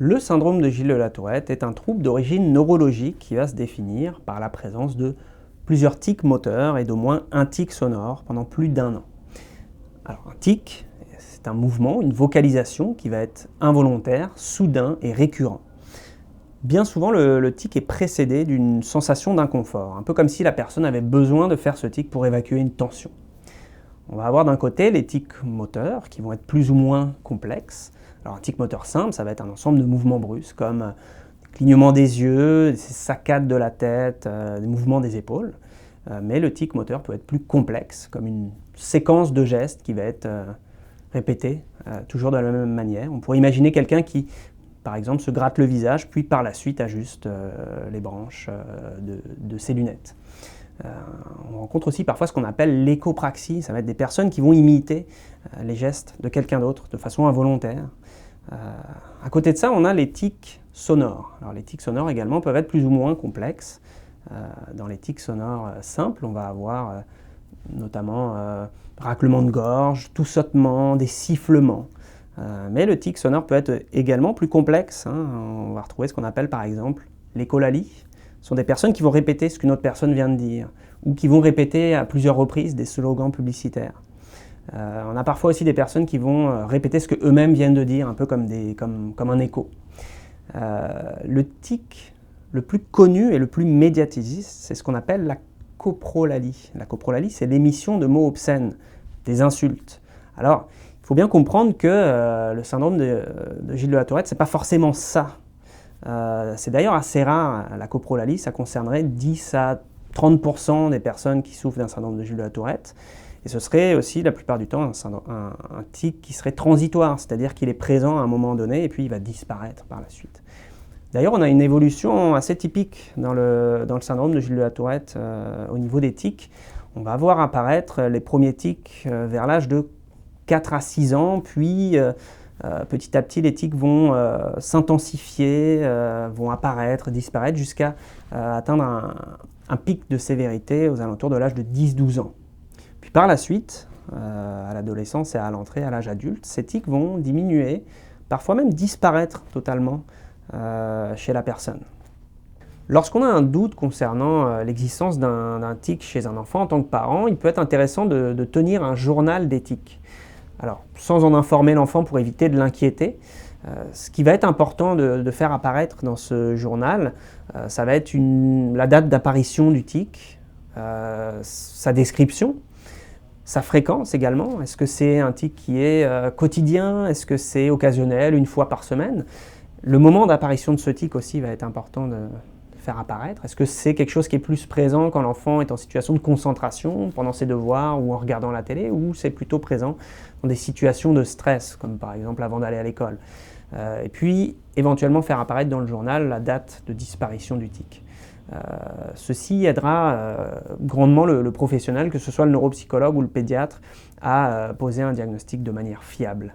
Le syndrome de Gilles de la Tourette est un trouble d'origine neurologique qui va se définir par la présence de plusieurs tics moteurs et d'au moins un tic sonore pendant plus d'1 an. Alors un tic, c'est un mouvement, une vocalisation qui va être involontaire, soudain et récurrent. Bien souvent, le tic est précédé d'une sensation d'inconfort, un peu comme si la personne avait besoin de faire ce tic pour évacuer une tension. On va avoir d'un côté les tics moteurs qui vont être plus ou moins complexes. Alors un tic moteur simple, ça va être un ensemble de mouvements brusques comme le clignement des yeux, des saccades de la tête, des mouvements des épaules. Mais le tic moteur peut être plus complexe, comme une séquence de gestes qui va être répétée toujours de la même manière. On pourrait imaginer quelqu'un qui, par exemple, se gratte le visage, puis par la suite ajuste les branches de ses lunettes. On rencontre aussi parfois ce qu'on appelle l'échopraxie, ça va être des personnes qui vont imiter les gestes de quelqu'un d'autre de façon involontaire. À côté de ça, on a les tics sonores. Alors, les tics sonores également peuvent être plus ou moins complexes. Dans les tics sonores simples, on va avoir notamment raclement de gorge, tout sautement, des sifflements. Mais le tic sonore peut être également plus complexe. On va retrouver ce qu'on appelle par exemple l'écholalie. Ce sont des personnes qui vont répéter ce qu'une autre personne vient de dire, ou qui vont répéter à plusieurs reprises des slogans publicitaires. On a parfois aussi des personnes qui vont répéter ce qu'eux-mêmes viennent de dire, un peu comme un écho. Le tic le plus connu et le plus médiatisé, c'est ce qu'on appelle la coprolalie. La coprolalie, c'est l'émission de mots obscènes, des insultes. Alors, il faut bien comprendre que le syndrome de Gilles de la Tourette, ce n'est pas forcément ça. C'est d'ailleurs assez rare, la coprolalie, ça concernerait 10 à 30% des personnes qui souffrent d'un syndrome de Gilles de la Tourette. Et ce serait aussi la plupart du temps un tic qui serait transitoire, c'est-à-dire qu'il est présent à un moment donné et puis il va disparaître par la suite. D'ailleurs, on a une évolution assez typique dans le syndrome de Gilles de la Tourette au niveau des tics. On va voir apparaître les premiers tics vers l'âge de 4 à 6 ans, puis petit à petit les tics vont s'intensifier, vont apparaître, disparaître jusqu'à atteindre un pic de sévérité aux alentours de l'âge de 10-12 ans. Puis par la suite, à l'adolescence et à l'entrée à l'âge adulte, ces tics vont diminuer, parfois même disparaître totalement chez la personne. Lorsqu'on a un doute concernant l'existence d'un tic chez un enfant en tant que parent, il peut être intéressant de tenir un journal des tics. Alors, sans en informer l'enfant pour éviter de l'inquiéter, ce qui va être important de faire apparaître dans ce journal, ça va être la date d'apparition du tic, sa description, sa fréquence également. Est-ce que c'est un tic qui est quotidien? Est-ce que c'est occasionnel, une fois par semaine? Le moment d'apparition de ce tic aussi va être important de faire apparaître. Est-ce que c'est quelque chose qui est plus présent quand l'enfant est en situation de concentration, pendant ses devoirs ou en regardant la télé, ou c'est plutôt présent dans des situations de stress, comme par exemple avant d'aller à l'école? Et puis, éventuellement faire apparaître dans le journal la date de disparition du tic. Ceci aidera grandement le professionnel, que ce soit le neuropsychologue ou le pédiatre, à poser un diagnostic de manière fiable.